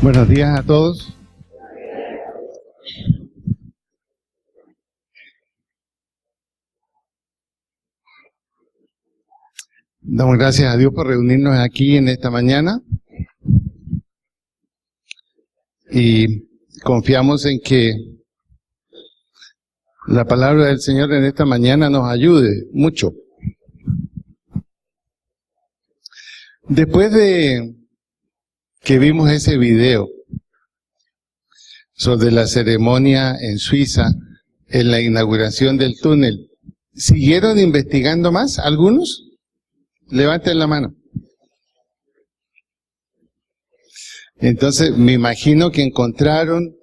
Buenos días a todos. Damos gracias a Dios por reunirnos aquí en esta mañana y confiamos en que la palabra del Señor en esta mañana nos ayude mucho. Después de que vimos ese video sobre la ceremonia en Suiza, en la inauguración del túnel, ¿siguieron investigando más algunos? Levanten la mano. Entonces, me imagino que encontraron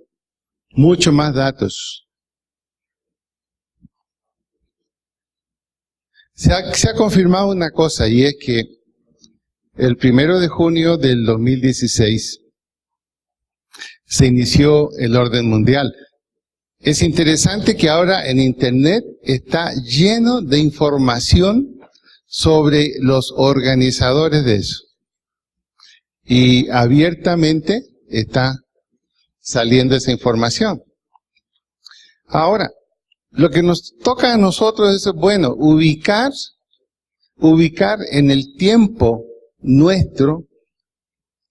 mucho más datos. Se ha confirmado una cosa, y es que el 1 de junio del 2016 se inició el orden mundial. Es interesante que ahora en Internet está lleno de información sobre los organizadores de eso. Y abiertamente está saliendo esa información. Ahora, lo que nos toca a nosotros es, bueno, ubicar en el tiempo nuestro,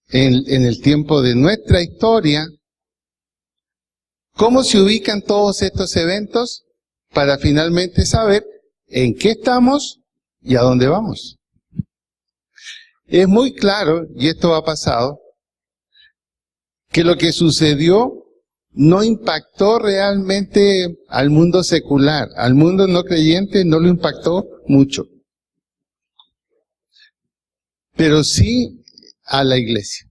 en el tiempo de nuestra historia, cómo se ubican todos estos eventos para finalmente saber en qué estamos y a dónde vamos. Es muy claro, y esto ha pasado, que lo que sucedió no impactó realmente al mundo secular, al mundo no creyente no lo impactó mucho, pero sí a la iglesia.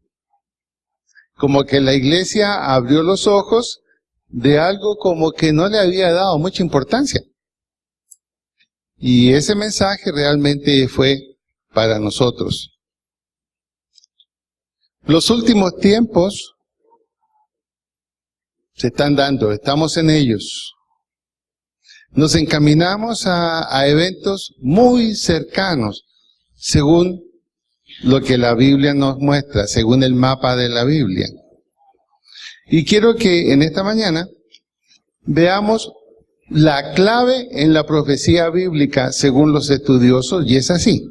Como que la iglesia abrió los ojos de algo como que no le había dado mucha importancia. Y ese mensaje realmente fue para nosotros. Los últimos tiempos se están dando, estamos en ellos. Nos encaminamos a eventos muy cercanos, según lo que la Biblia nos muestra, según el mapa de la Biblia. Y quiero que en esta mañana veamos la clave en la profecía bíblica según los estudiosos, y es así.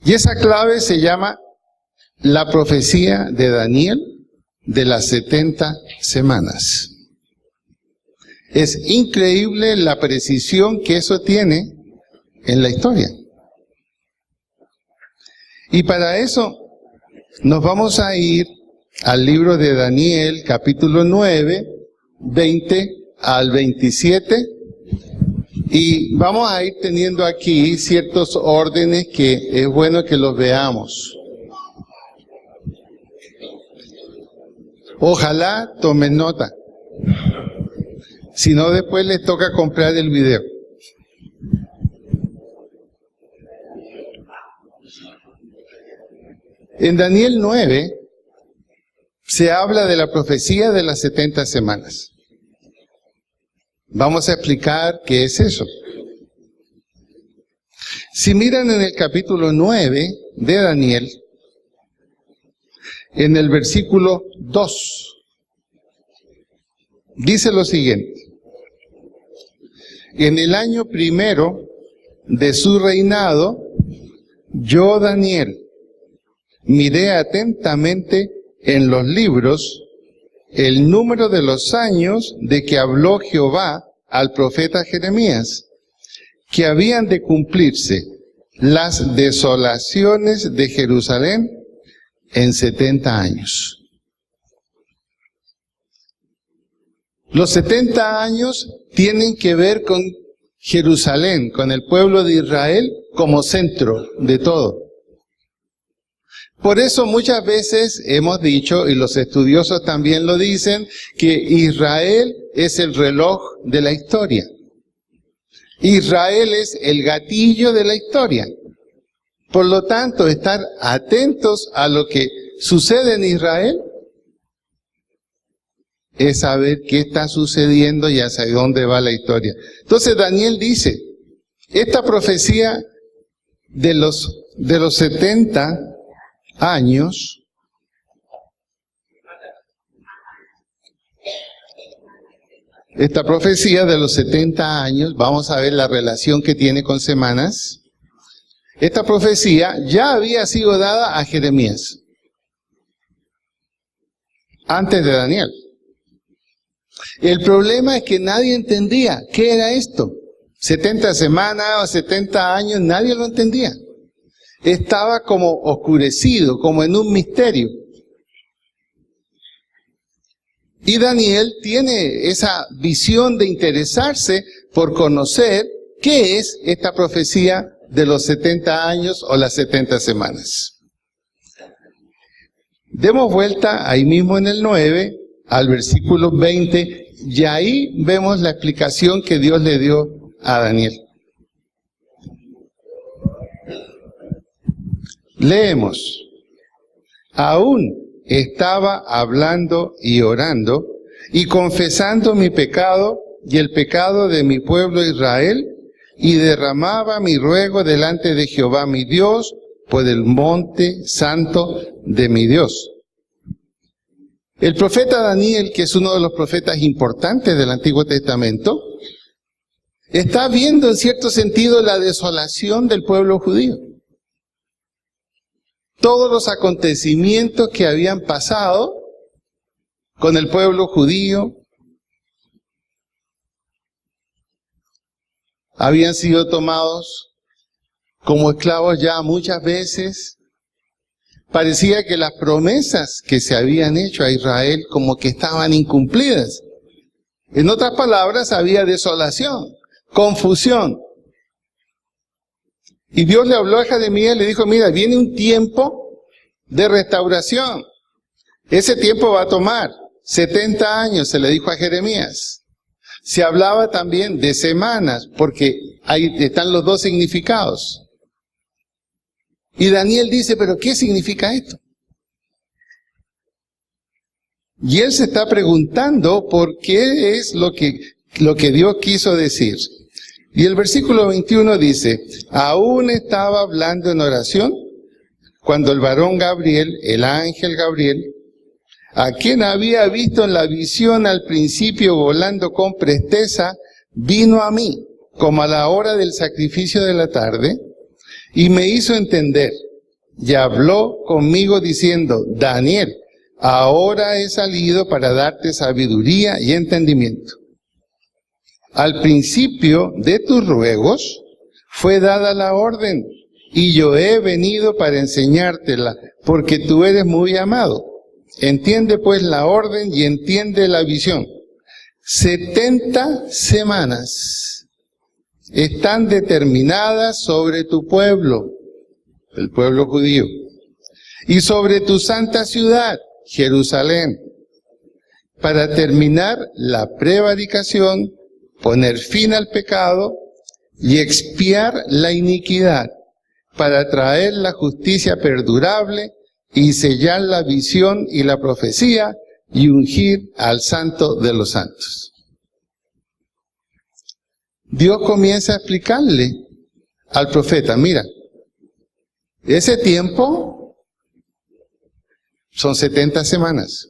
Y esa clave se llama la profecía de Daniel de las 70 semanas. Es increíble la precisión que eso tiene en la historia. Y para eso nos vamos a ir al libro de Daniel, capítulo 9, 20 al 27, y vamos a ir teniendo aquí ciertos órdenes que es bueno que los veamos. Ojalá tomen nota, si no después les toca comprar el video. En Daniel 9 se habla de la profecía de las 70 semanas. Vamos a explicar qué es eso. Si miran en el capítulo 9 de Daniel, en el versículo 2, dice lo siguiente: en el año 1 de su reinado, yo, Daniel, miré atentamente en los libros el número de los años de que habló Jehová al profeta Jeremías, que habían de cumplirse las desolaciones de Jerusalén en 70 años. Los 70 años tienen que ver con Jerusalén, con el pueblo de Israel como centro de todo. Por eso muchas veces hemos dicho, y los estudiosos también lo dicen, que Israel es el reloj de la historia. Israel es el gatillo de la historia. Por lo tanto, estar atentos a lo que sucede en Israel es saber qué está sucediendo y hacia dónde va la historia. Entonces Daniel dice, esta profecía de los 70 años esta profecía de los 70 años, vamos a ver la relación que tiene con semanas. Esta profecía ya había sido dada a Jeremías, antes de Daniel. El problema es que nadie entendía qué era esto. 70 semanas o 70 años, nadie lo entendía. Estaba como oscurecido, como en un misterio. Y Daniel tiene esa visión de interesarse por conocer qué es esta profecía de los 70 años o las 70 semanas. Demos vuelta ahí mismo en el 9 al versículo 20 y ahí vemos la explicación que Dios le dio a Daniel. Leemos. Aún estaba hablando y orando y confesando mi pecado y el pecado de mi pueblo Israel, y derramaba mi ruego delante de Jehová mi Dios por el monte santo de mi Dios. El profeta Daniel, que es uno de los profetas importantes del Antiguo Testamento, está viendo en cierto sentido la desolación del pueblo judío. Todos los acontecimientos que habían pasado con el pueblo judío habían sido tomados como esclavos ya muchas veces. Parecía que las promesas que se habían hecho a Israel como que estaban incumplidas. En otras palabras, había desolación, confusión. Y Dios le habló a Jeremías y le dijo, mira, viene un tiempo de restauración. Ese tiempo va a tomar 70 años, se le dijo a Jeremías. Se hablaba también de semanas, porque ahí están los dos significados. Y Daniel dice, ¿pero qué significa esto? Y él se está preguntando por qué es lo que Dios quiso decir. Y el versículo 21 dice, aún estaba hablando en oración cuando el varón Gabriel, el ángel Gabriel, a quien había visto en la visión al principio volando con presteza, vino a mí, como a la hora del sacrificio de la tarde, y me hizo entender, y habló conmigo diciendo, Daniel, ahora he salido para darte sabiduría y entendimiento. Al principio de tus ruegos fue dada la orden, y yo he venido para enseñártela, porque tú eres muy amado. Entiende pues la orden y entiende la visión. 70 semanas están determinadas sobre tu pueblo, el pueblo judío, y sobre tu santa ciudad, Jerusalén, para terminar la prevaricación, poner fin al pecado y expiar la iniquidad, para traer la justicia perdurable y sellar la visión y la profecía y ungir al santo de los santos. Dios comienza a explicarle al profeta, mira, ese tiempo son 70 semanas.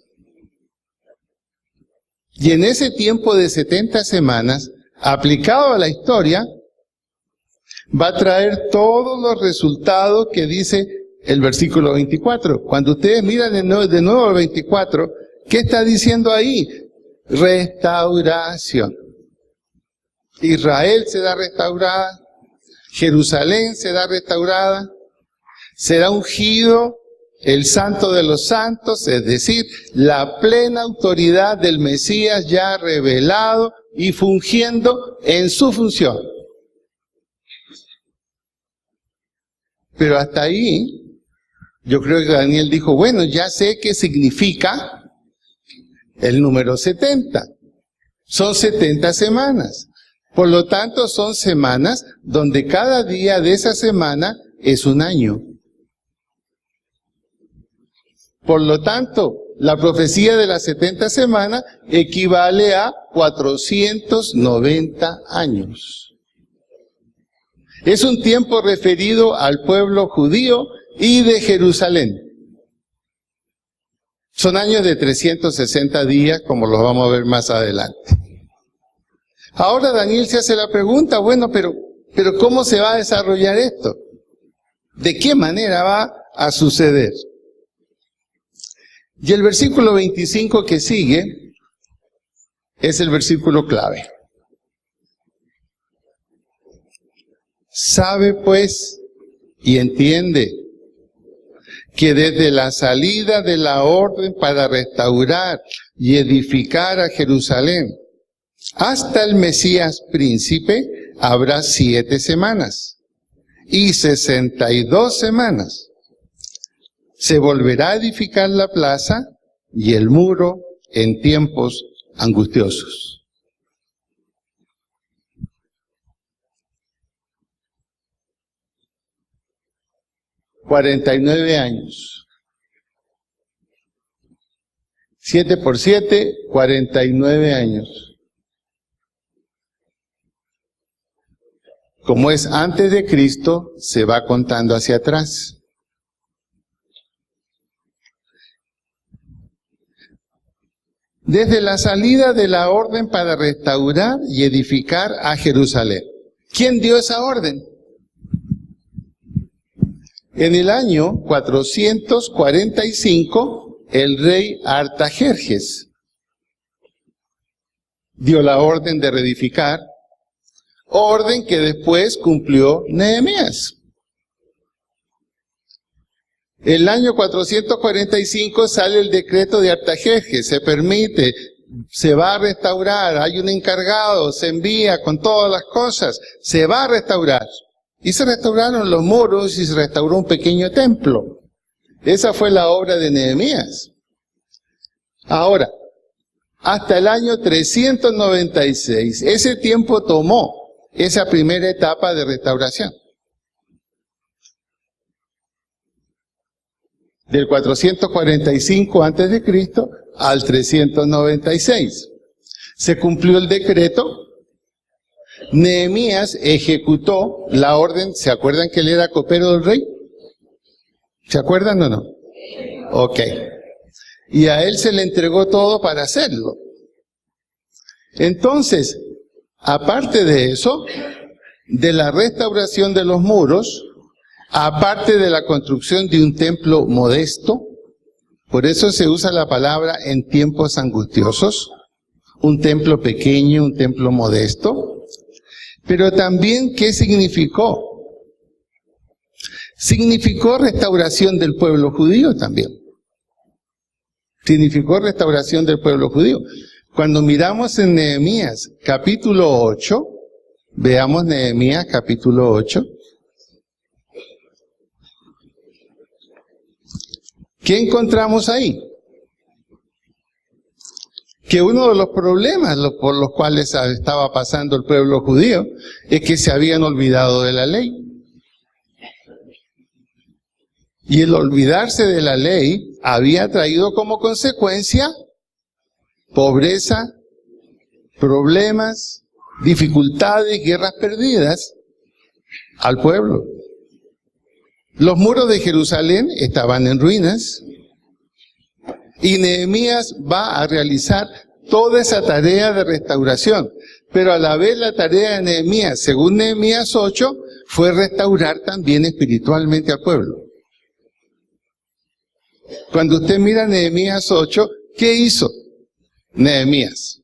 Y en ese tiempo de 70 semanas, aplicado a la historia, va a traer todos los resultados que dice el versículo 24. Cuando ustedes miran de nuevo el 24, ¿qué está diciendo ahí? Restauración. Israel será restaurada, Jerusalén será restaurada, será ungido el santo de los santos, es decir, la plena autoridad del Mesías ya revelado y fungiendo en su función. Pero hasta ahí, yo creo que Daniel dijo, bueno, ya sé qué significa el número 70. Son 70 semanas. Por lo tanto, son semanas donde cada día de esa semana es un año. Por lo tanto, la profecía de las 70 semanas equivale a 490 años. Es un tiempo referido al pueblo judío y de Jerusalén. Son años de 360 días, como los vamos a ver más adelante. Ahora Daniel se hace la pregunta, bueno, pero ¿cómo se va a desarrollar esto? ¿De qué manera va a suceder? Y el versículo 25 que sigue es el versículo clave. Sabe pues y entiende que desde la salida de la orden para restaurar y edificar a Jerusalén hasta el Mesías príncipe habrá 7 semanas y 62 semanas. Se volverá a edificar la plaza y el muro en tiempos angustiosos. $49 años. 7 por 7, 49 años. Como es antes de Cristo, se va contando hacia atrás. Desde la salida de la orden para restaurar y edificar a Jerusalén. ¿Quién dio esa orden? En el año 445, el rey Artajerjes dio la orden de reedificar, orden que después cumplió Nehemías. El año 445 sale el decreto de Artajerjes, se permite, se va a restaurar, hay un encargado, se envía con todas las cosas, se va a restaurar. Y se restauraron los muros y se restauró un pequeño templo. Esa fue la obra de Nehemías. Ahora, hasta el año 396, ese tiempo tomó esa primera etapa de restauración. Del 445 a.C. al 396. Se cumplió el decreto. Nehemías ejecutó la orden. ¿Se acuerdan que él era copero del rey? ¿Se acuerdan o no? Ok. Y a él se le entregó todo para hacerlo. Entonces, aparte de eso, de la restauración de los muros, aparte de la construcción de un templo modesto, por eso se usa la palabra en tiempos angustiosos, un templo pequeño, un templo modesto, pero también, ¿qué significó? Significó restauración del pueblo judío también. Significó restauración del pueblo judío. Cuando miramos en Nehemías capítulo 8, veamos Nehemías capítulo 8, ¿qué encontramos ahí? Que uno de los problemas por los cuales estaba pasando el pueblo judío es que se habían olvidado de la ley. Y el olvidarse de la ley había traído como consecuencia pobreza, problemas, dificultades, guerras perdidas al pueblo. Los muros de Jerusalén estaban en ruinas y Nehemías va a realizar toda esa tarea de restauración. Pero a la vez la tarea de Nehemías, según Nehemías 8, fue restaurar también espiritualmente al pueblo. Cuando usted mira Nehemías 8, ¿qué hizo Nehemías?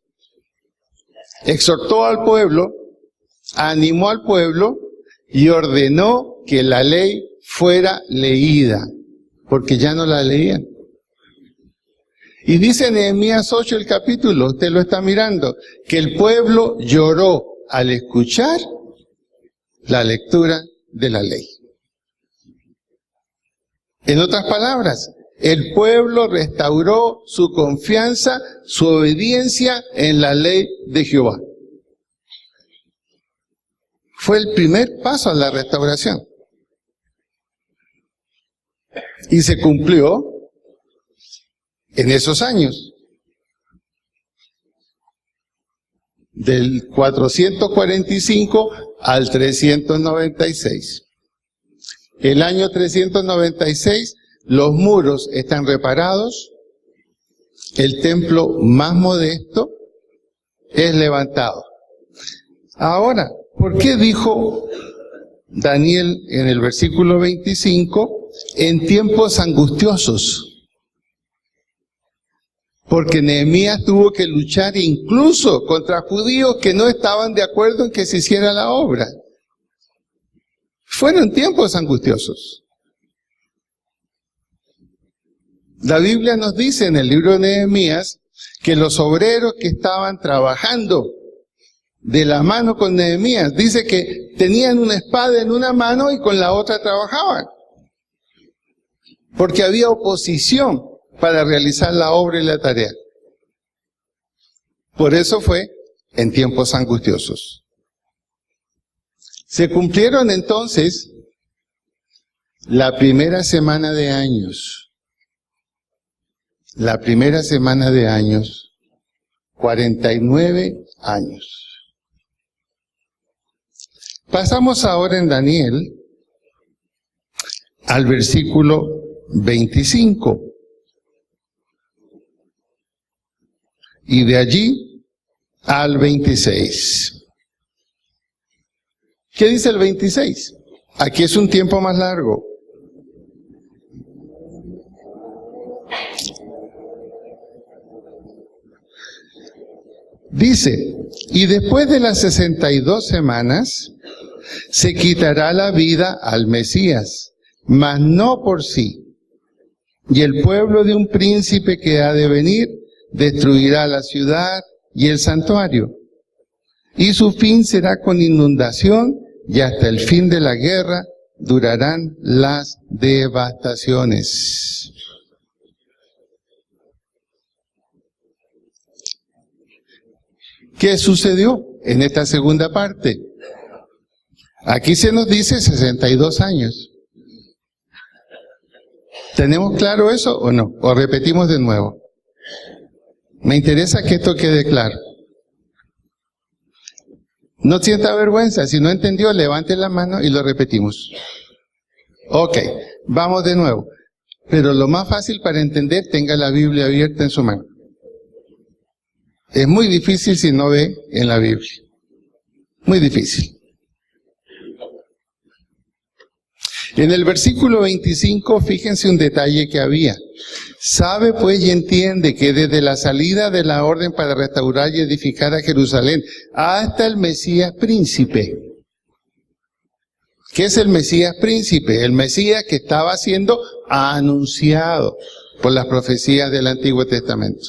Exhortó al pueblo, animó al pueblo y ordenó que la ley fuera leída, porque ya no la leían. Y dice Nehemías 8 el capítulo, usted lo está mirando, que el pueblo lloró al escuchar la lectura de la ley. En otras palabras, el pueblo restauró su confianza, su obediencia en la ley de Jehová. Fue el primer paso a la restauración. Y se cumplió en esos años. Del 445 al 396. El año 396, los muros están reparados, el templo más modesto es levantado. Ahora, ¿por qué dijo Daniel en el versículo 25, en tiempos angustiosos? Porque Nehemías tuvo que luchar incluso contra judíos que no estaban de acuerdo en que se hiciera la obra. Fueron tiempos angustiosos. La Biblia nos dice en el libro de Nehemías que los obreros que estaban trabajando de la mano con Nehemías, dice que tenían una espada en una mano y con la otra trabajaban. Porque había oposición para realizar la obra y la tarea. Por eso fue en tiempos angustiosos. Se cumplieron entonces la primera semana de años. La primera semana de años, 49 años. Pasamos ahora en Daniel al versículo 25. Y de allí al 26. ¿Qué dice el 26? Aquí es un tiempo más largo. Dice, y después de las 62 semanas, se quitará la vida al Mesías, mas no por sí. Y el pueblo de un príncipe que ha de venir destruirá la ciudad y el santuario. Y su fin será con inundación, y hasta el fin de la guerra durarán las devastaciones. ¿Qué sucedió en esta segunda parte? Aquí se nos dice 62 años. ¿Tenemos claro eso o no? ¿O repetimos de nuevo? Me interesa que esto quede claro. No sienta vergüenza. Si no entendió, levante la mano y lo repetimos. Ok, vamos de nuevo. Pero lo más fácil para entender, tenga la Biblia abierta en su mano. Es muy difícil si no ve en la Biblia. Muy difícil. En el versículo 25, fíjense un detalle que había. Sabe pues y entiende que desde la salida de la orden para restaurar y edificar a Jerusalén hasta el Mesías príncipe. ¿Qué es el Mesías príncipe? El Mesías que estaba siendo anunciado por las profecías del Antiguo Testamento.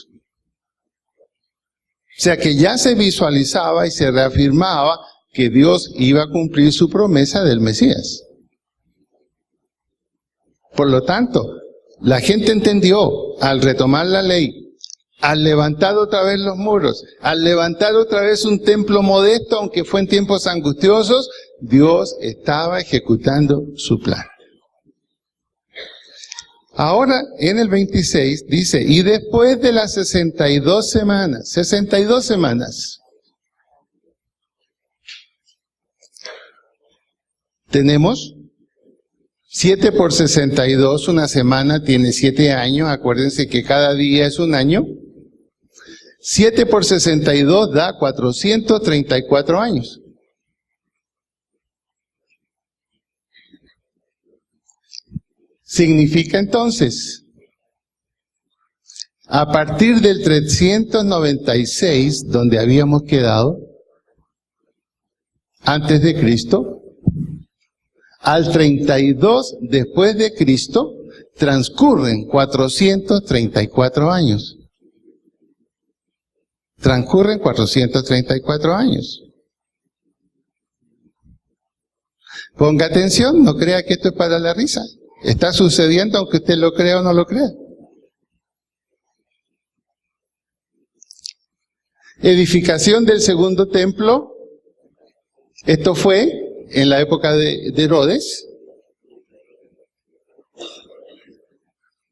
O sea que ya se visualizaba y se reafirmaba que Dios iba a cumplir su promesa del Mesías. Por lo tanto, la gente entendió al retomar la ley, al levantar otra vez los muros, al levantar otra vez un templo modesto, aunque fue en tiempos angustiosos, Dios estaba ejecutando su plan. Ahora, en el 26 dice, y después de las 62 semanas, tenemos 7 por 62, una semana tiene 7 años, acuérdense que cada día es un año. 7 por 62 da 434 años. Significa entonces, a partir del 396, donde habíamos quedado, antes de Cristo, al 32 después de Cristo, transcurren 434 años. Transcurren 434 años. Ponga atención, no crea que esto es para la risa. Está sucediendo aunque usted lo crea o no lo crea. Edificación del segundo templo. Esto fue en la época de Herodes.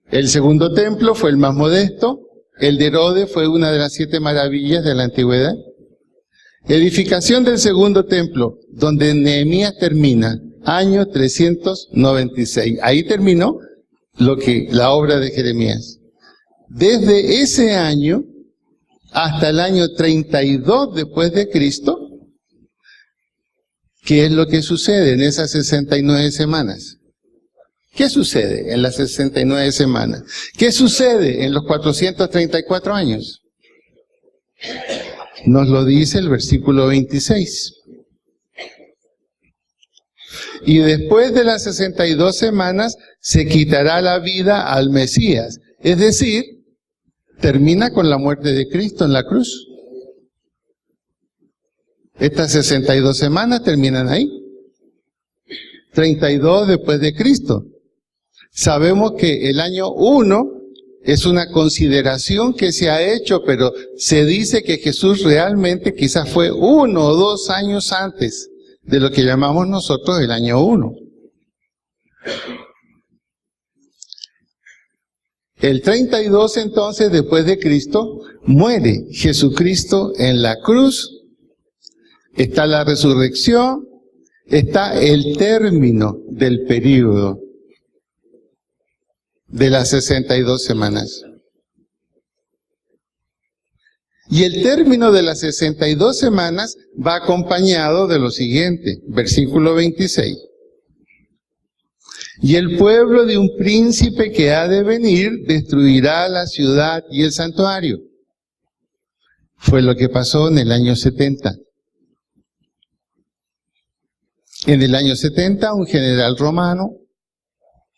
El segundo templo fue el más modesto. El de Herodes fue una de las 7 maravillas de la antigüedad. Edificación del segundo templo, donde Nehemías termina, año 396. Ahí terminó la obra de Jeremías. Desde ese año hasta el año 32 después de Cristo, ¿Qué es lo que sucede en esas 69 semanas? ¿Qué sucede en las 69 semanas? ¿Qué sucede en los 434 años? Nos lo dice el versículo 26. Y después de las 62 semanas se quitará la vida al Mesías. Es decir, termina con la muerte de Cristo en la cruz. Estas 62 semanas terminan ahí. 32 después de Cristo. Sabemos que el año 1 es una consideración que se ha hecho, pero se dice que Jesús realmente quizás fue 1 o 2 años antes de lo que llamamos nosotros el año 1. El 32 entonces, después de Cristo, muere Jesucristo en la cruz, está la resurrección, está el término del período de las 62 semanas. Y el término de las 62 semanas va acompañado de lo siguiente, versículo 26. Y el pueblo de un príncipe que ha de venir destruirá la ciudad y el santuario. Fue lo que pasó en el año 70. En el año 70, un general romano,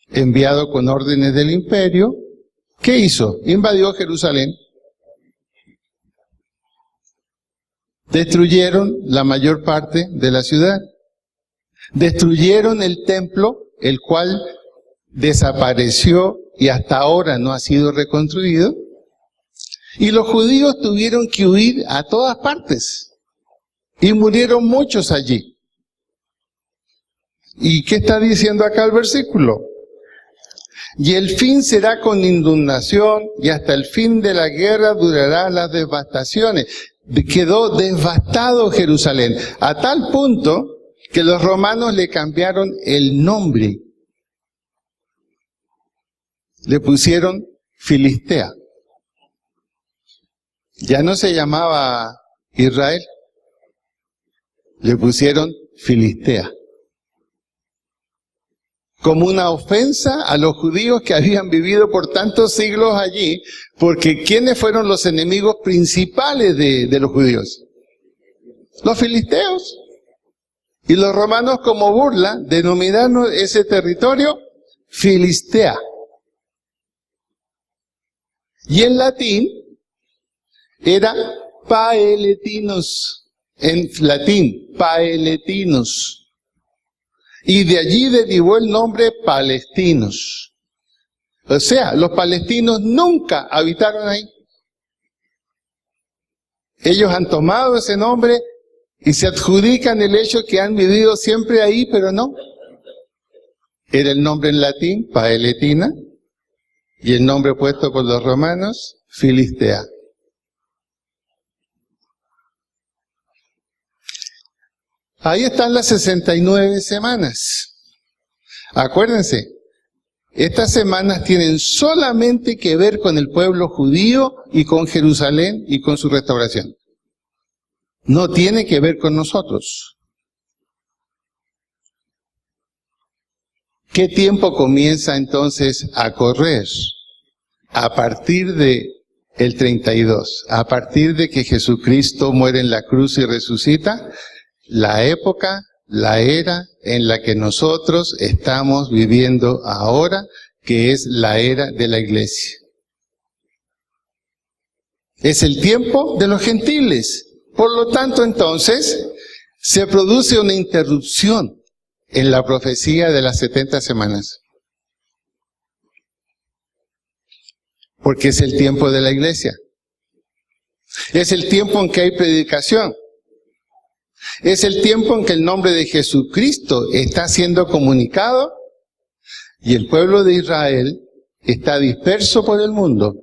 enviado con órdenes del imperio, ¿qué hizo? Invadió Jerusalén. Destruyeron la mayor parte de la ciudad. Destruyeron el templo, el cual desapareció y hasta ahora no ha sido reconstruido. Y los judíos tuvieron que huir a todas partes. Y murieron muchos allí. ¿Y qué está diciendo acá el versículo? Y el fin será con inundación, y hasta el fin de la guerra durará las devastaciones. Quedó devastado Jerusalén, a tal punto que los romanos le cambiaron el nombre. Le pusieron Filistea. Ya no se llamaba Israel. Le pusieron Filistea. Como una ofensa a los judíos que habían vivido por tantos siglos allí, porque ¿quiénes fueron los enemigos principales de los judíos? Los filisteos. Y los romanos, como burla, denominaron ese territorio Filistea. Y en latín era Paeletinos. En latín, Paeletinos. Y de allí derivó el nombre palestinos. O sea, los palestinos nunca habitaron ahí. Ellos han tomado ese nombre y se adjudican el hecho que han vivido siempre ahí, pero no. Era el nombre en latín, Paeletina, y el nombre puesto por los romanos, Filistea. Ahí están las 69 semanas. Acuérdense, estas semanas tienen solamente que ver con el pueblo judío y con Jerusalén y con su restauración. No tiene que ver con nosotros. ¿Qué tiempo comienza entonces a correr? A partir de el 32, a partir de que Jesucristo muere en la cruz y resucita, la época, la era en la que nosotros estamos viviendo ahora, que es la era de la iglesia. Es el tiempo de los gentiles. Por lo tanto, entonces, se produce una interrupción en la profecía de las 70 semanas. Porque es el tiempo de la iglesia. Es el tiempo en que hay predicación. Es el tiempo en que el nombre de Jesucristo está siendo comunicado y el pueblo de Israel está disperso por el mundo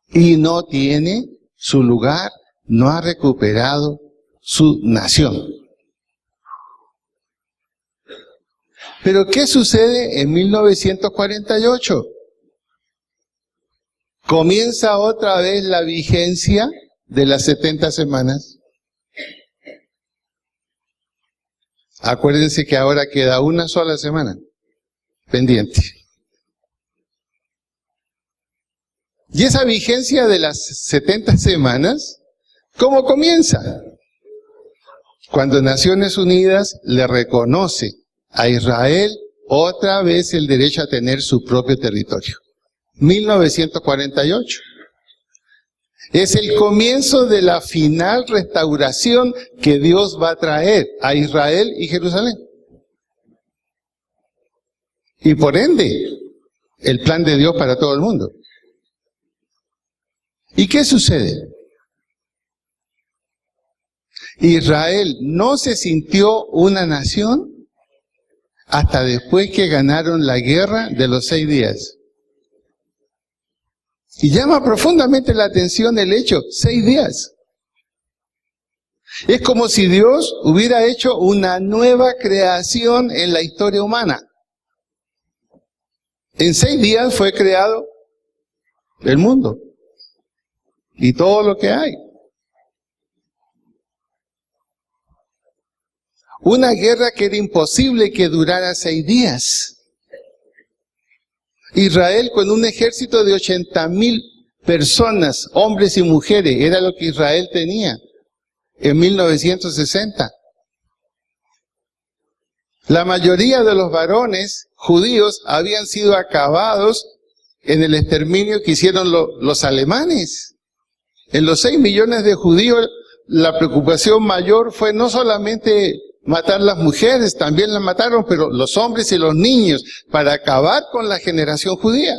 y no tiene su lugar, no ha recuperado su nación. Pero ¿qué sucede en 1948? Comienza otra vez la vigencia de las 70 semanas. Acuérdense que ahora queda una sola semana pendiente. Y esa vigencia de las 70 semanas, ¿cómo comienza? Cuando Naciones Unidas le reconoce a Israel otra vez el derecho a tener su propio territorio. 1948. Es el comienzo de la final restauración que Dios va a traer a Israel y Jerusalén. Y por ende, el plan de Dios para todo el mundo. ¿Y qué sucede? Israel no se sintió una nación hasta después que ganaron la guerra de los 6 días. Y llama profundamente la atención el hecho, 6 días. Es como si Dios hubiera hecho una nueva creación en la historia humana. En 6 días fue creado el mundo y todo lo que hay. Una guerra que era imposible que durara 6 días. Israel con un ejército de 80,000 personas, hombres y mujeres, era lo que Israel tenía en 1960. La mayoría de los varones judíos habían sido acabados en el exterminio que hicieron los alemanes. En los 6 millones de judíos, la preocupación mayor fue no solamente matar las mujeres, también las mataron, pero los hombres y los niños, para acabar con la generación judía.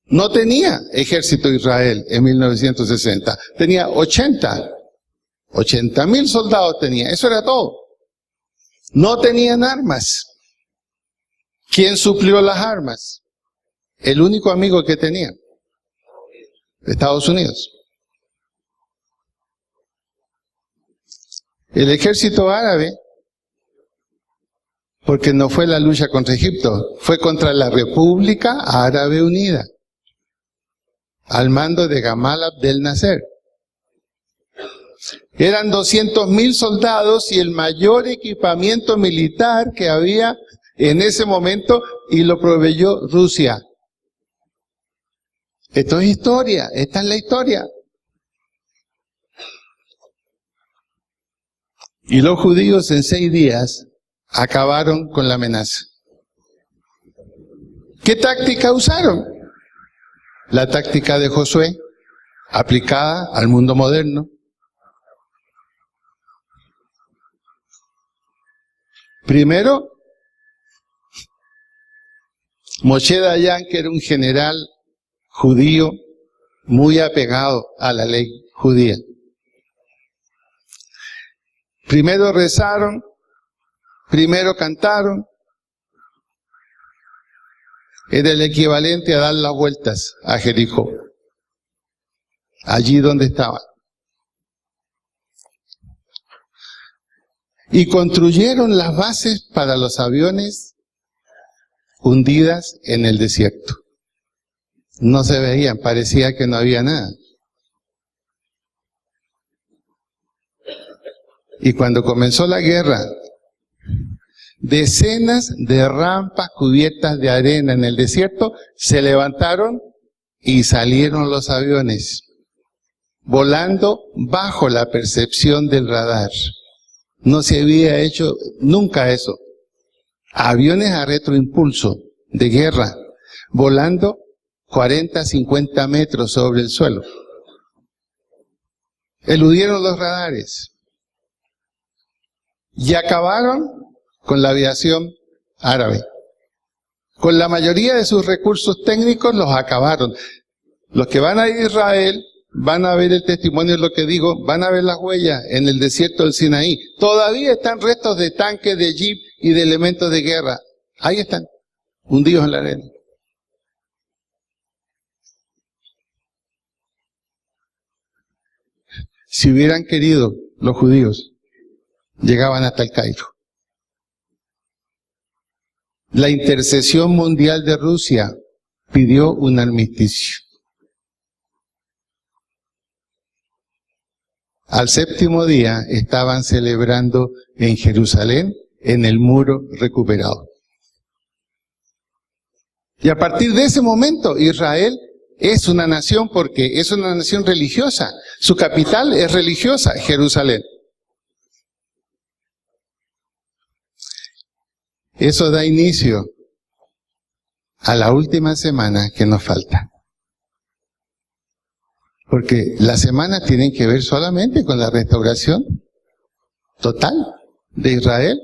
No tenía ejército Israel en 1960, tenía 80,000 soldados tenía, eso era todo. No tenían armas. ¿Quién suplió las armas? El único amigo que tenía, Estados Unidos. El ejército árabe, porque no fue la lucha contra Egipto, fue contra la República Árabe Unida, al mando de Gamal Abdel Nasser. Eran 200,000 soldados y el mayor equipamiento militar que había en ese momento, y lo proveyó Rusia. Esto es historia, esta es la historia. Y los judíos en 6 días acabaron con la amenaza. ¿Qué táctica usaron? La táctica de Josué, aplicada al mundo moderno. Primero, Moshe Dayan, que era un general judío muy apegado a la ley judía. Primero rezaron, primero cantaron. Era el equivalente a dar las vueltas a Jericó, allí donde estaba. Y construyeron las bases para los aviones hundidas en el desierto. No se veían, parecía que no había nada. Y cuando comenzó la guerra, decenas de rampas cubiertas de arena en el desierto se levantaron y salieron los aviones, volando bajo la percepción del radar. No se había hecho nunca eso. Aviones a retroimpulso de guerra, volando 40, 50 metros sobre el suelo. Eludieron los radares. Y acabaron con la aviación árabe. Con la mayoría de sus recursos técnicos los acabaron. Los que van a Israel van a ver el testimonio de lo que digo, van a ver las huellas en el desierto del Sinaí. Todavía están restos de tanques, de jeep y de elementos de guerra. Ahí están, hundidos en la arena. Si hubieran querido los judíos, llegaban hasta el Cairo. La intercesión mundial de Rusia pidió un armisticio. al séptimo día estaban celebrando en Jerusalén, en el muro recuperado. Y a partir de ese momento, Israel es una nación porque es una nación religiosa. Su capital es religiosa, Jerusalén. Eso da inicio a la última semana que nos falta. Porque las semanas tienen que ver solamente con la restauración total de Israel,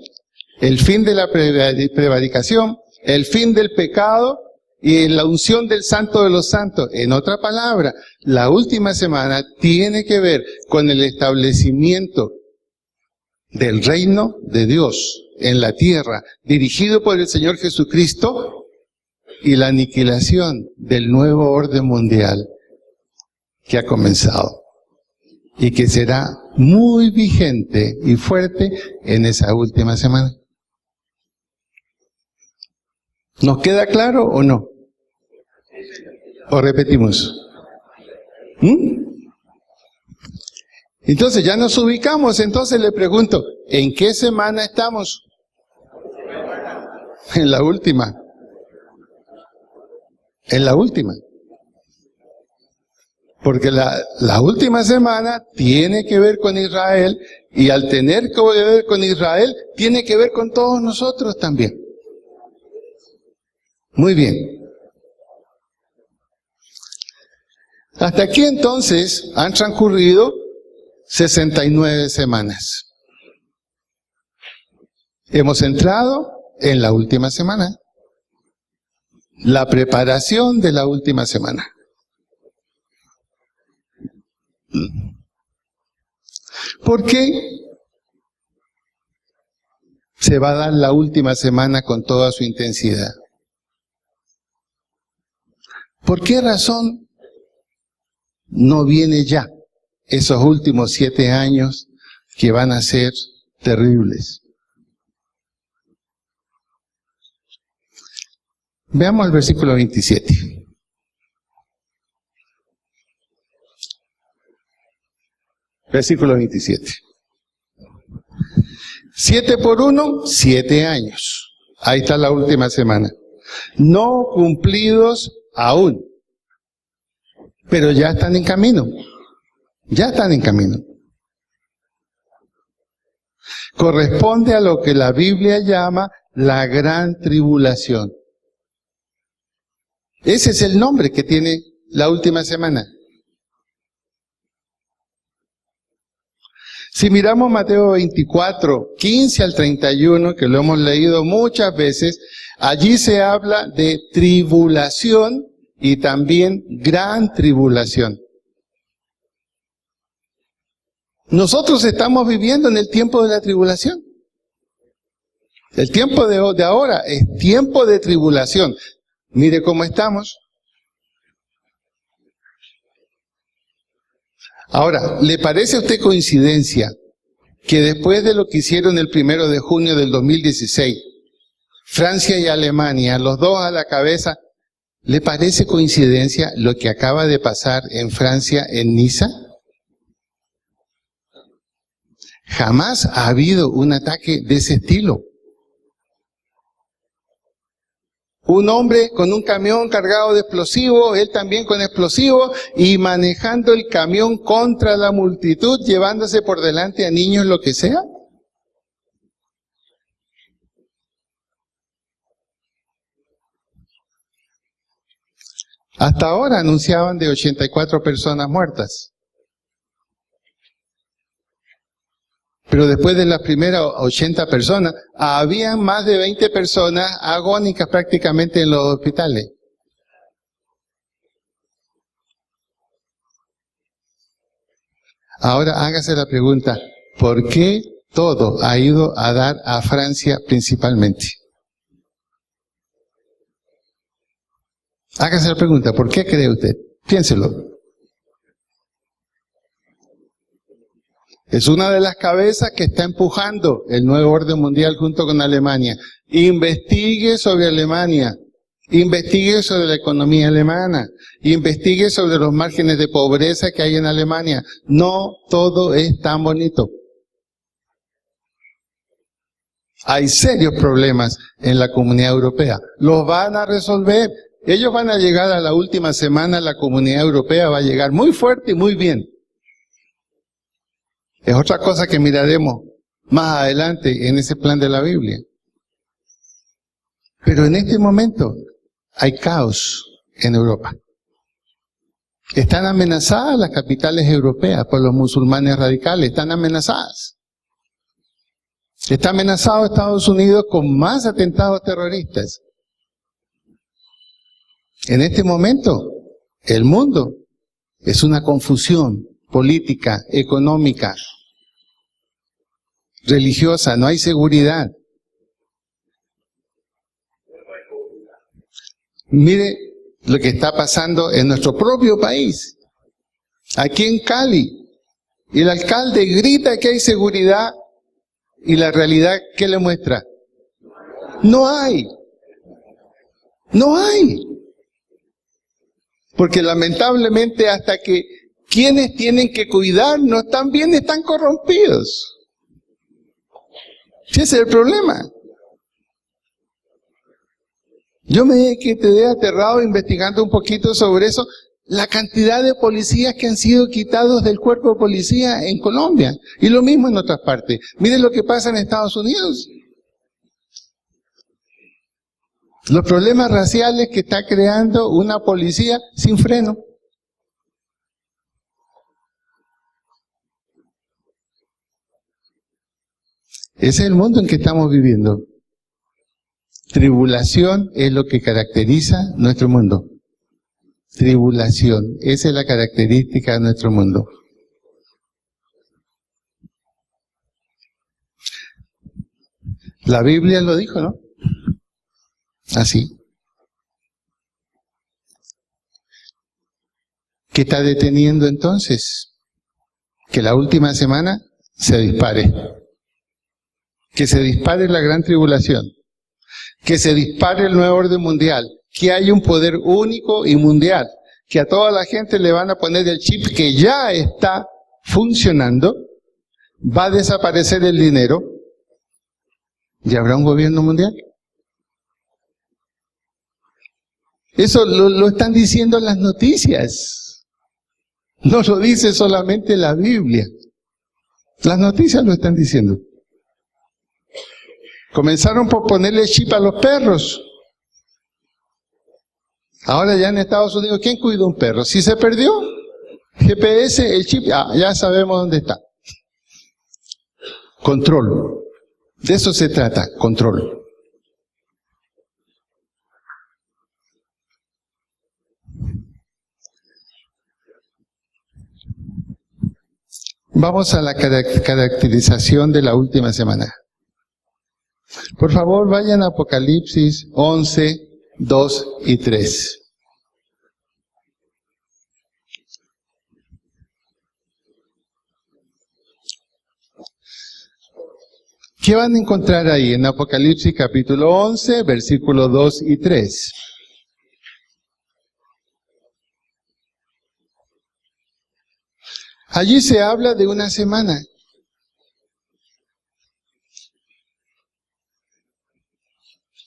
el fin de la prevaricación, el fin del pecado y la unción del Santo de los Santos. En otra palabra, la última semana tiene que ver con el establecimiento del reino de Dios en la tierra, dirigido por el Señor Jesucristo, y la aniquilación del nuevo orden mundial que ha comenzado y que será muy vigente y fuerte en esa última semana. ¿Nos queda claro o no? ¿O repetimos? Entonces ya nos ubicamos, entonces le pregunto, ¿en qué semana estamos? En la última. En la última. Porque la última semana tiene que ver con Israel, y al tener que ver con Israel, tiene que ver con todos nosotros también. Muy bien. Hasta aquí entonces han transcurrido 69 semanas. Hemos entrado en la última semana. La preparación de la última semana. ¿Por qué se va a dar la última semana con toda su intensidad? ¿Por qué razón no viene ya esos últimos 7 años que van a ser terribles? Veamos el versículo 27. Versículo 27. 7 por 1, 7 años. Ahí está la última semana. No cumplidos aún. Pero ya están en camino. Ya están en camino. Corresponde a lo que la Biblia llama la gran tribulación. Ese es el nombre que tiene la última semana. Si miramos Mateo 24, 15 al 31, que lo hemos leído muchas veces, allí se habla de tribulación y también gran tribulación. Nosotros estamos viviendo en el tiempo de la tribulación. El tiempo de ahora es tiempo de tribulación. Mire cómo estamos. Ahora, ¿le parece a usted coincidencia que después de lo que hicieron el 1 de junio del 2016, Francia y Alemania, los dos a la cabeza, ¿le parece coincidencia lo que acaba de pasar en Francia, en Niza? Jamás ha habido un ataque de ese estilo. Un hombre con un camión cargado de explosivos, él también con explosivos, y manejando el camión contra la multitud, llevándose por delante a niños, lo que sea. Hasta ahora anunciaban de 84 personas muertas. Pero después de las primeras 80 personas, habían más de 20 personas agónicas prácticamente en los hospitales. Ahora hágase la pregunta, ¿por qué todo ha ido a dar a Francia principalmente? Hágase la pregunta, ¿por qué cree usted? Piénselo. Es una de las cabezas que está empujando el nuevo orden mundial junto con Alemania. Investigue sobre Alemania. Investigue sobre la economía alemana. Investigue sobre los márgenes de pobreza que hay en Alemania. No todo es tan bonito. Hay serios problemas en la Comunidad Europea. Los van a resolver. Ellos van a llegar a la última semana, la Comunidad Europea va a llegar muy fuerte y muy bien. Es otra cosa que miraremos más adelante en ese plan de la Biblia. Pero en este momento hay caos en Europa. Están amenazadas las capitales europeas por los musulmanes radicales, están amenazadas. Está amenazado Estados Unidos con más atentados terroristas. En este momento, el mundo es una confusión política, económica, religiosa, no hay seguridad. Mire lo que está pasando en nuestro propio país, aquí en Cali. Y el alcalde grita que hay seguridad y la realidad, ¿qué le muestra? No hay. No hay. Porque lamentablemente hasta que quienes tienen que cuidarnos también están corrompidos. Ese es el problema. Yo me quedé aterrado investigando un poquito sobre eso, la cantidad de policías que han sido quitados del cuerpo de policía en Colombia. Y lo mismo en otras partes. Miren lo que pasa en Estados Unidos. Los problemas raciales que está creando una policía sin freno. Ese es el mundo en que estamos viviendo. Tribulación es lo que caracteriza nuestro mundo. Tribulación, esa es la característica de nuestro mundo. La Biblia lo dijo, ¿no? Así. ¿Qué está deteniendo entonces? Que la última semana se dispare. Que se dispare la gran tribulación. Que se dispare el nuevo orden mundial. Que haya un poder único y mundial. Que a toda la gente le van a poner el chip que ya está funcionando. Va a desaparecer el dinero. ¿Y habrá un gobierno mundial? Eso lo están diciendo las noticias. No lo dice solamente la Biblia. Las noticias lo están diciendo. Comenzaron por ponerle chip a los perros. Ahora ya en Estados Unidos, ¿quién cuida un perro? Si se perdió, GPS, el chip, ya sabemos dónde está. Control. De eso se trata, control. Vamos a la caracterización de la última semana. Por favor, vayan a Apocalipsis 11, 2 y 3. ¿Qué van a encontrar ahí en Apocalipsis capítulo 11, versículos 2 y 3? Allí se habla de una semana.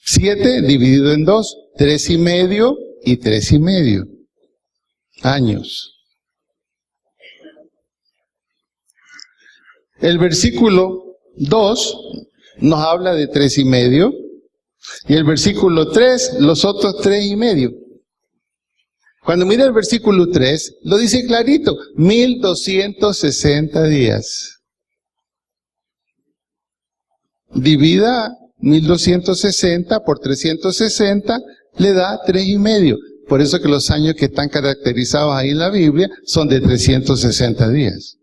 Siete dividido en dos, 3,5 y 3,5 años. El versículo 2 nos habla de 3,5 y el versículo 3 los otros 3,5. Cuando mira el versículo 3, lo dice clarito, 1260 días. Divida 1260 por 360 le da 3,5. Por eso que los años que están caracterizados ahí en la Biblia son de 360 días.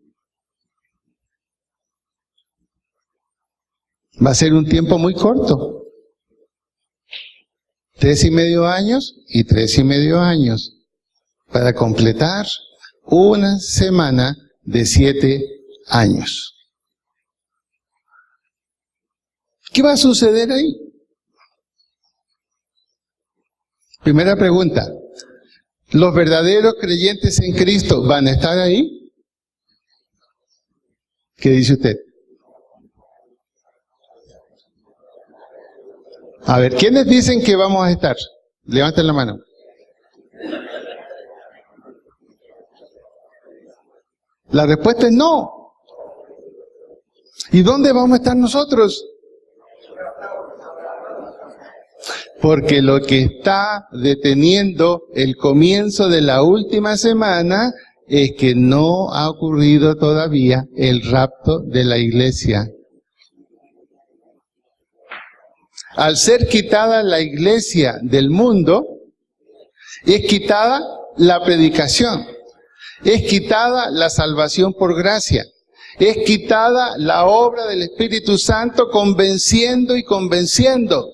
Va a ser un tiempo muy corto. 3,5 años y 3,5 años. Para completar una semana de 7 años. ¿Qué va a suceder ahí? Primera pregunta. ¿Los verdaderos creyentes en Cristo van a estar ahí? ¿Qué dice usted? A ver, ¿quiénes dicen que vamos a estar? Levanten la mano. La respuesta es no. ¿Y dónde vamos a estar nosotros? Porque lo que está deteniendo el comienzo de la última semana es que no ha ocurrido todavía el rapto de la iglesia. Al ser quitada la iglesia del mundo, es quitada la predicación, es quitada la salvación por gracia, es quitada la obra del Espíritu Santo convenciendo y convenciendo.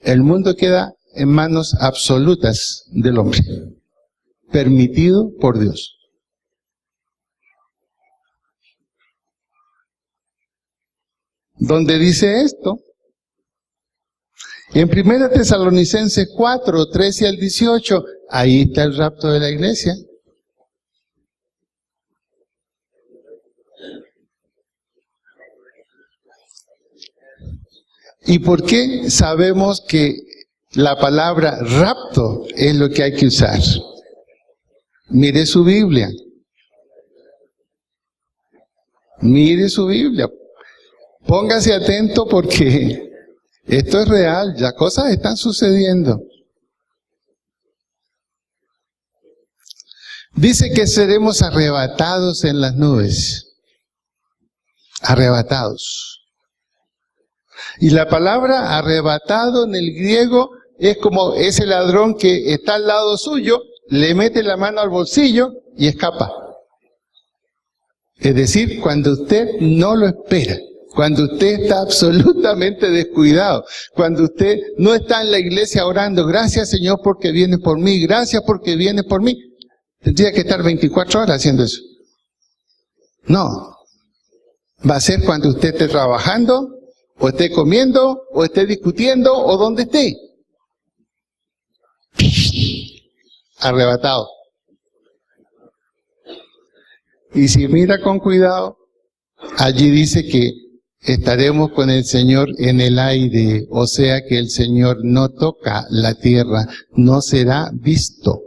El mundo queda en manos absolutas del hombre, permitido por Dios. ¿Dónde dice esto? En 1 Tesalonicenses 4, 13 al 18, ahí está el rapto de la iglesia. ¿Y por qué sabemos que la palabra rapto es lo que hay que usar? Mire su Biblia. Mire su Biblia. Póngase atento porque esto es real, ya cosas están sucediendo. Dice que seremos arrebatados en las nubes. Arrebatados. Y la palabra arrebatado en el griego es como ese ladrón que está al lado suyo, le mete la mano al bolsillo y escapa. Es decir, cuando usted no lo espera. Cuando usted está absolutamente descuidado, cuando usted no está en la iglesia orando, gracias Señor porque vienes por mí, gracias porque vienes por mí. Tendría que estar 24 horas haciendo eso. No. Va a ser cuando usted esté trabajando, o esté comiendo, o esté discutiendo, o donde esté. Arrebatado. Y si mira con cuidado, allí dice que estaremos con el Señor en el aire, o sea que el Señor no toca la tierra, no será visto.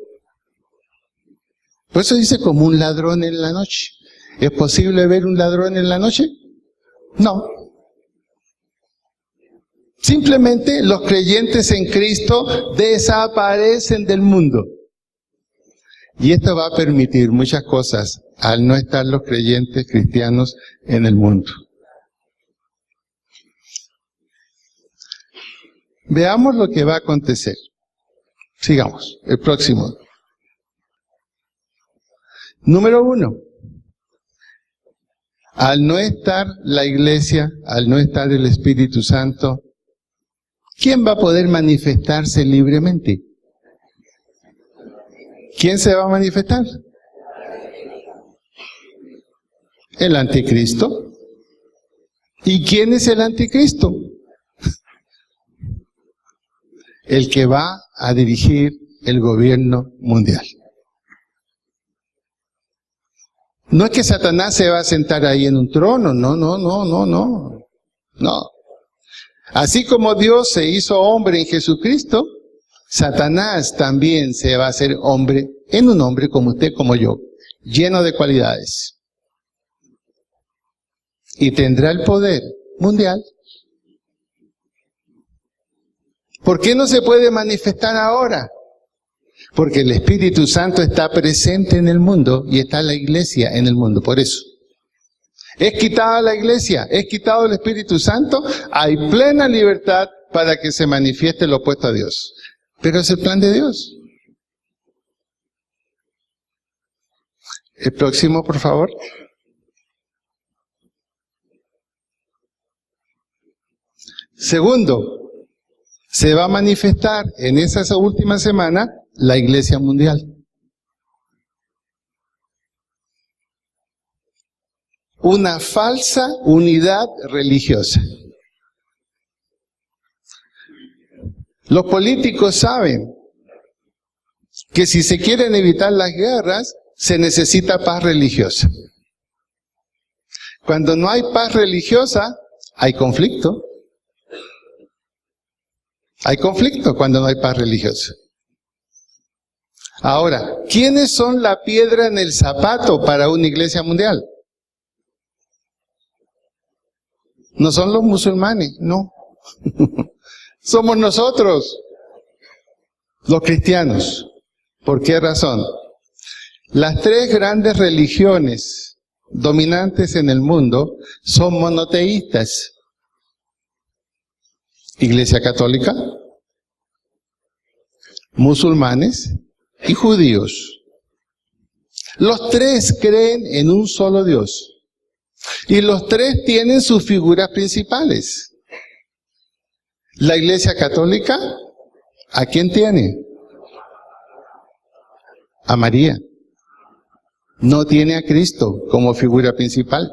Por eso dice como un ladrón en la noche. ¿Es posible ver un ladrón en la noche? No. Simplemente los creyentes en Cristo desaparecen del mundo. Y esto va a permitir muchas cosas al no estar los creyentes cristianos en el mundo. Veamos lo que va a acontecer. Sigamos, el próximo. Número 1. Al no estar la iglesia, al no estar el Espíritu Santo, ¿quién va a poder manifestarse libremente? ¿Quién se va a manifestar? El anticristo. ¿Y quién es el anticristo? El que va a dirigir el gobierno mundial. No es que Satanás se va a sentar ahí en un trono, no. Así como Dios se hizo hombre en Jesucristo, Satanás también se va a hacer hombre en un hombre como usted, como yo, lleno de cualidades. Y tendrá el poder mundial. ¿Por qué no se puede manifestar ahora? Porque el Espíritu Santo está presente en el mundo y está la iglesia en el mundo, por eso. Es quitada la iglesia, es quitado el Espíritu Santo, hay plena libertad para que se manifieste lo opuesto a Dios. Pero es el plan de Dios. El próximo, por favor. Segundo, se va a manifestar en esa última semana la iglesia mundial. Una falsa unidad religiosa. Los políticos saben que si se quieren evitar las guerras, se necesita paz religiosa. Cuando no hay paz religiosa, hay conflicto. Hay conflicto cuando no hay paz religiosa. Ahora, ¿quiénes son la piedra en el zapato para una iglesia mundial? No son los musulmanes, no. Somos nosotros, los cristianos. ¿Por qué razón? Las tres grandes religiones dominantes en el mundo son monoteístas. Iglesia católica, musulmanes y judíos. Los tres creen en un solo Dios. Y los tres tienen sus figuras principales. La Iglesia católica, ¿a quién tiene? A María. No tiene a Cristo como figura principal.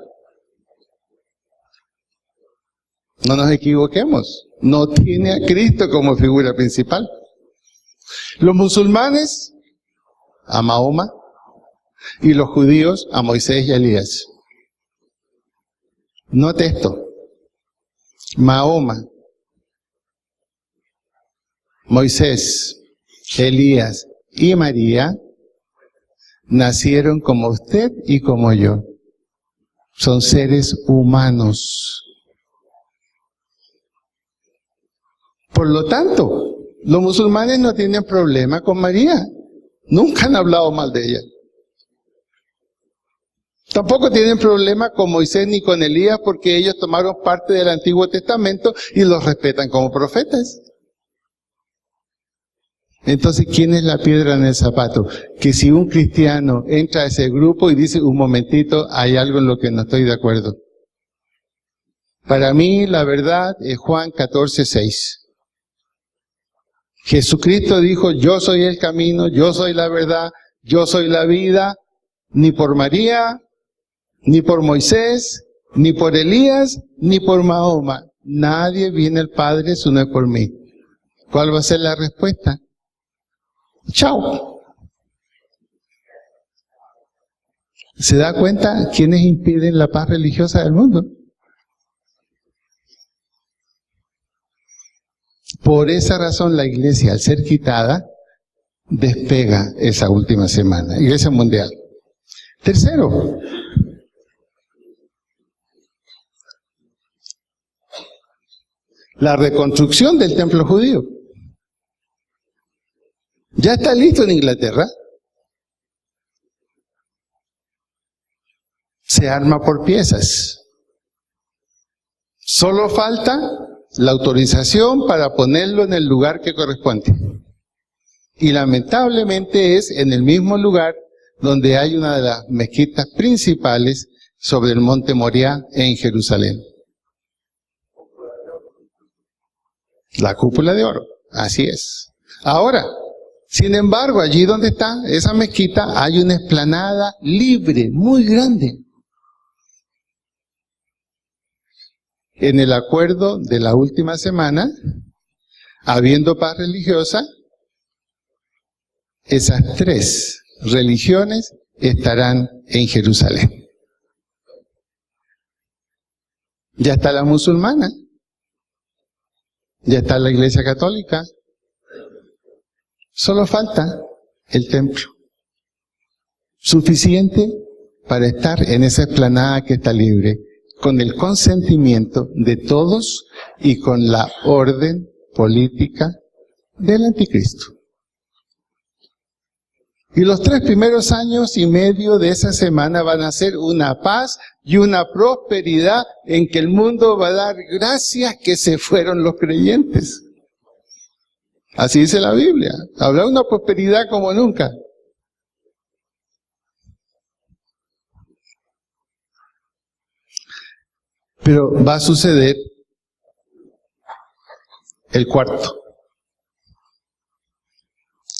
No nos equivoquemos. No tiene a Cristo como figura principal. Los musulmanes, a Mahoma. Y los judíos, a Moisés y a Elías. Note esto. Mahoma, Moisés, Elías y María nacieron como usted y como yo. Son seres humanos. Por lo tanto, los musulmanes no tienen problema con María. Nunca han hablado mal de ella. Tampoco tienen problema con Moisés ni con Elías porque ellos tomaron parte del Antiguo Testamento y los respetan como profetas. Entonces, ¿quién es la piedra en el zapato? Que si un cristiano entra a ese grupo y dice, un momentito, hay algo en lo que no estoy de acuerdo. Para mí, la verdad es Juan 14:6. Jesucristo dijo, yo soy el camino, yo soy la verdad, yo soy la vida, ni por María, ni por Moisés, ni por Elías, ni por Mahoma. Nadie viene al Padre si no es por mí. ¿Cuál va a ser la respuesta? Chao. ¿Se da cuenta quiénes impiden la paz religiosa del mundo? Por esa razón la iglesia, al ser quitada, despega esa última semana. Iglesia mundial. Tercero, la reconstrucción del templo judío. Ya está listo en Inglaterra. Se arma por piezas. Solo falta la autorización para ponerlo en el lugar que corresponde. Y lamentablemente es en el mismo lugar donde hay una de las mezquitas principales sobre el monte Moriah en Jerusalén. La cúpula de oro, así es. Ahora, sin embargo, allí donde está esa mezquita hay una explanada libre, muy grande. En el acuerdo de la última semana, habiendo paz religiosa, esas tres religiones estarán en Jerusalén. Ya está la musulmana, ya está la iglesia católica, solo falta el templo. Suficiente para estar en esa explanada que está libre, con el consentimiento de todos y con la orden política del anticristo. Y los 3 primeros años y medio de esa semana van a ser una paz y una prosperidad en que el mundo va a dar gracias que se fueron los creyentes. Así dice la Biblia. Habrá una prosperidad como nunca. Pero va a suceder el cuarto.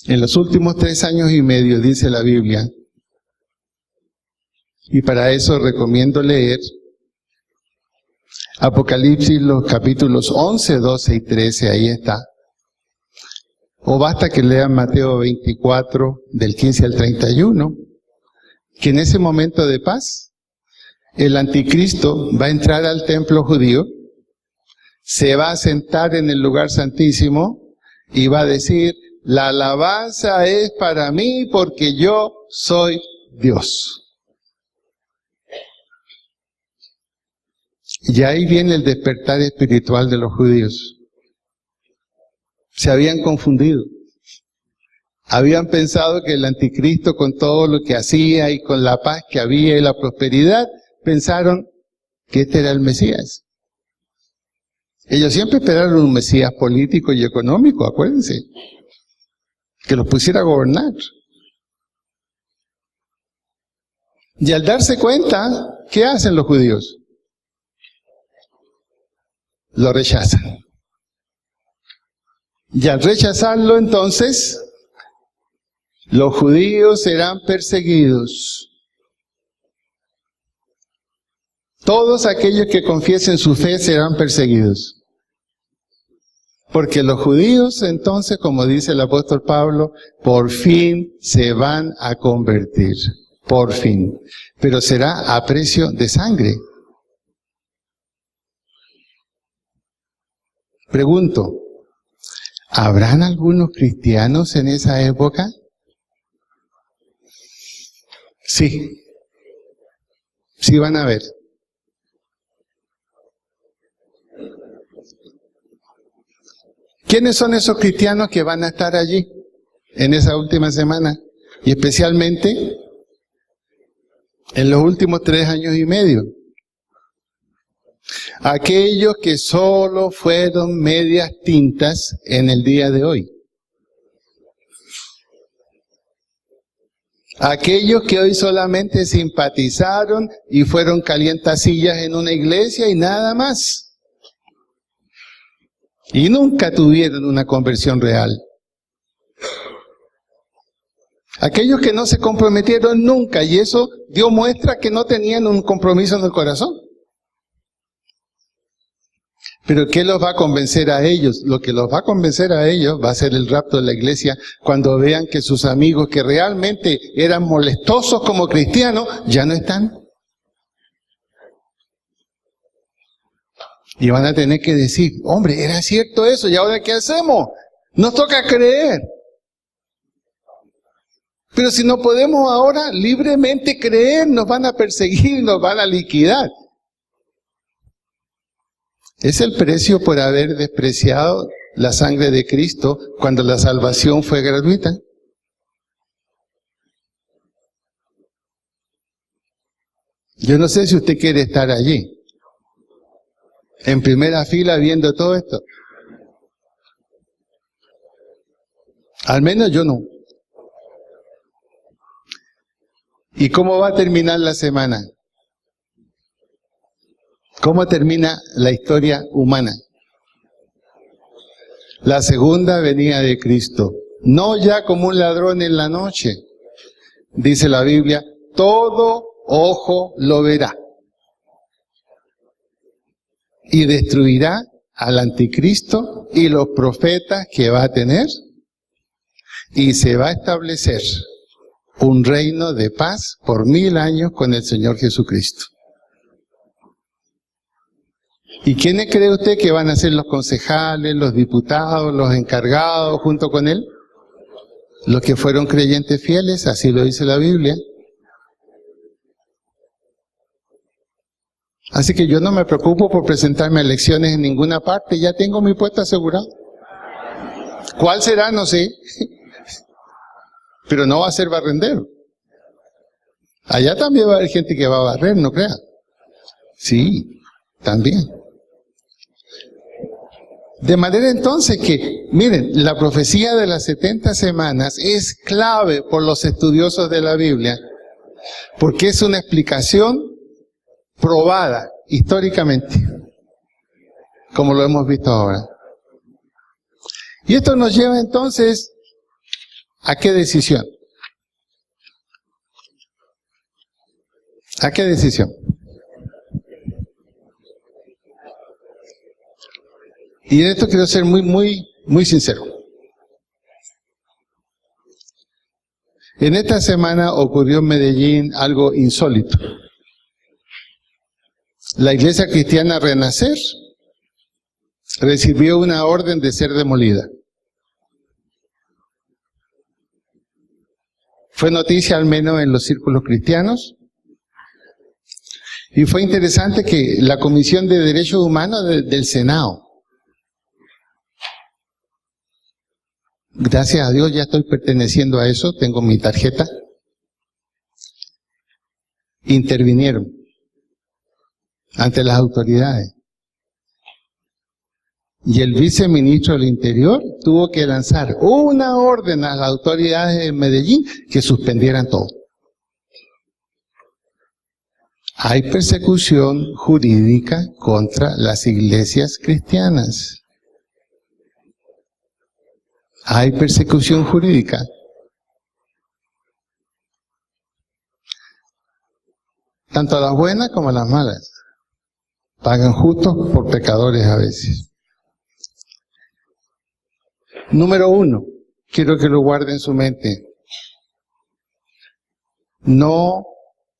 En los últimos 3 años y medio, dice la Biblia, y para eso recomiendo leer Apocalipsis, los capítulos 11, 12 y 13, ahí está. O basta que lean Mateo 24, del 15 al 31, que en ese momento de paz, el anticristo va a entrar al templo judío, se va a sentar en el lugar santísimo y va a decir: la alabanza es para mí porque yo soy Dios. Y ahí viene el despertar espiritual de los judíos. Se habían confundido. Habían pensado que el anticristo, con todo lo que hacía y con la paz que había y la prosperidad, pensaron que este era el Mesías. Ellos siempre esperaron un Mesías político y económico, acuérdense, que los pusiera a gobernar. Y al darse cuenta, ¿qué hacen los judíos? Lo rechazan. Y al rechazarlo, entonces, los judíos serán perseguidos. Todos aquellos que confiesen su fe serán perseguidos. Porque los judíos, entonces, como dice el apóstol Pablo, por fin se van a convertir. Por fin. Pero será a precio de sangre. Pregunto, ¿habrán algunos cristianos en esa época? Sí. Sí van a haber. ¿Quiénes son esos cristianos que van a estar allí en esa última semana? Y especialmente en los últimos 3 años y medio. Aquellos que solo fueron medias tintas en el día de hoy. Aquellos que hoy solamente simpatizaron y fueron calientasillas en una iglesia y nada más. Y nunca tuvieron una conversión real. Aquellos que no se comprometieron nunca, y eso dio muestra que no tenían un compromiso en el corazón. Pero ¿qué los va a convencer a ellos? Lo que los va a convencer a ellos va a ser el rapto de la iglesia cuando vean que sus amigos que realmente eran molestosos como cristianos ya no están. Y van a tener que decir, hombre, era cierto eso, ¿y ahora qué hacemos? Nos toca creer. Pero si no podemos ahora libremente creer, nos van a perseguir, nos van a liquidar. Es el precio por haber despreciado la sangre de Cristo cuando la salvación fue gratuita. Yo no sé si usted quiere estar allí, en primera fila viendo todo esto. Al menos yo no. ¿Y cómo va a terminar la semana? ¿Cómo termina la historia humana? La segunda venida de Cristo. No ya como un ladrón en la noche. Dice la Biblia, todo ojo lo verá. Y destruirá al anticristo y los profetas que va a tener. Y se va a establecer un reino de paz por 1000 años con el Señor Jesucristo. ¿Y quiénes cree usted que van a ser los concejales, los diputados, los encargados junto con él? Los que fueron creyentes fieles, así lo dice la Biblia. Así que yo no me preocupo por presentarme a elecciones en ninguna parte, ya tengo mi puesto asegurado. ¿Cuál será? No sé. Pero no va a ser barrendero. Allá también va a haber gente que va a barrer, no crea. Sí, también. De manera entonces que, miren, la profecía de las 70 semanas es clave por los estudiosos de la Biblia, porque es una explicación probada históricamente, como lo hemos visto ahora. Y esto nos lleva entonces ¿a qué decisión? ¿A qué decisión? Y en esto quiero ser muy sincero. En esta semana ocurrió en Medellín algo insólito. La Iglesia Cristiana Renacer recibió una orden de ser demolida. Fue noticia al menos en los círculos cristianos. Y fue interesante que la Comisión de Derechos Humanos del Senado, gracias a Dios ya estoy perteneciendo a eso, tengo mi tarjeta, intervinieron ante las autoridades. Y el viceministro del Interior tuvo que lanzar una orden a las autoridades de Medellín que suspendieran todo. Hay persecución jurídica contra las iglesias cristianas. Hay persecución jurídica. Tanto las buenas como las malas. Pagan justos por pecadores a veces. Número 1, quiero que lo guarden en su mente. No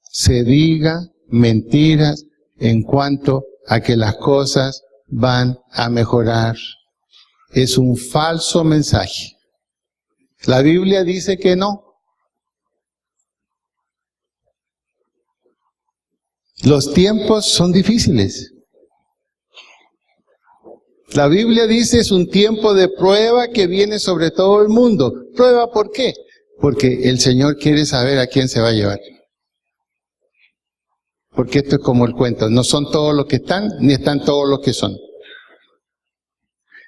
se diga mentiras en cuanto a que las cosas van a mejorar. Es un falso mensaje. La Biblia dice que no. Los tiempos son difíciles. La Biblia dice es un tiempo de prueba que viene sobre todo el mundo. ¿Prueba por qué? Porque el Señor quiere saber a quién se va a llevar. Porque esto es como el cuento, no son todos los que están, ni están todos los que son.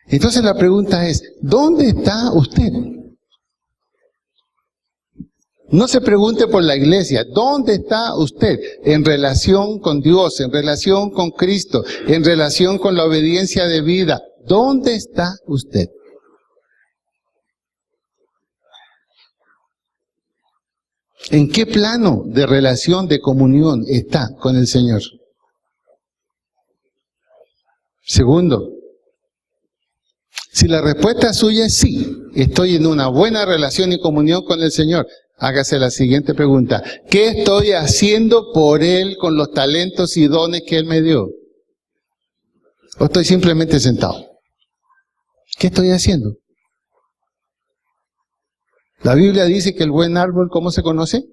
Entonces la pregunta es, ¿dónde está usted? No se pregunte por la iglesia, ¿dónde está usted en relación con Dios, en relación con Cristo, en relación con la obediencia de vida? ¿Dónde está usted? ¿En qué plano de relación, de comunión está con el Señor? Segundo, si la respuesta suya es sí, estoy en una buena relación y comunión con el Señor, hágase la siguiente pregunta. ¿Qué estoy haciendo por Él con los talentos y dones que Él me dio? ¿O estoy simplemente sentado? ¿Qué estoy haciendo? La Biblia dice que el buen árbol, ¿cómo se conoce?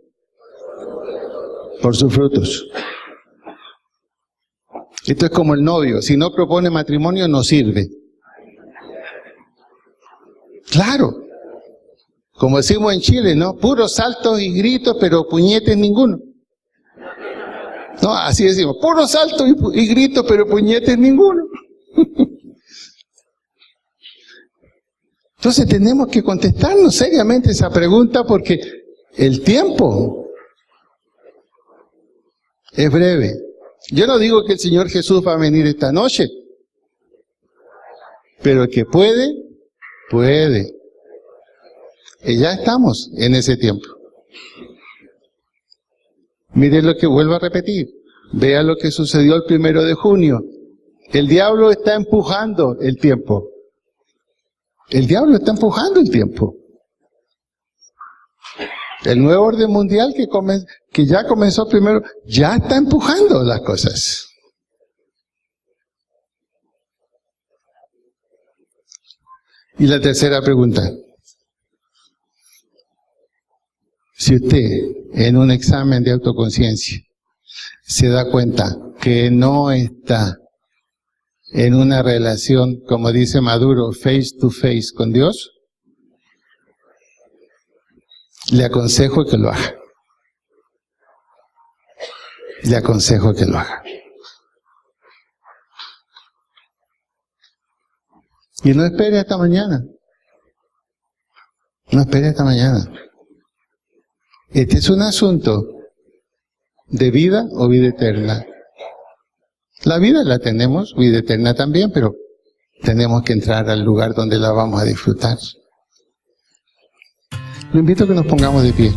Por sus frutos. Esto es como el novio. Si no propone matrimonio, no sirve. Claro. Como decimos en Chile, ¿no? Puros saltos y gritos, pero puñetes ninguno. No, así decimos. Puros saltos y gritos, pero puñetes ninguno. Entonces tenemos que contestarnos seriamente esa pregunta porque el tiempo es breve. Yo no digo que el Señor Jesús va a venir esta noche, pero el que puede, puede. Y ya estamos en ese tiempo. Mire lo que vuelvo a repetir. Vea lo que sucedió el 1 de junio. El diablo está empujando el tiempo. El diablo está empujando el tiempo. El nuevo orden mundial que ya comenzó primero, ya está empujando las cosas. Y la tercera pregunta. Si usted, en un examen de autoconciencia, se da cuenta que no está en una relación, como dice Maduro, face to face con Dios, le aconsejo que lo haga. Le aconsejo que lo haga. Y no espere hasta mañana. No espere hasta mañana. Este es un asunto de vida o vida eterna. La vida la tenemos, vida eterna también, pero tenemos que entrar al lugar donde la vamos a disfrutar. Lo invito a que nos pongamos de pie.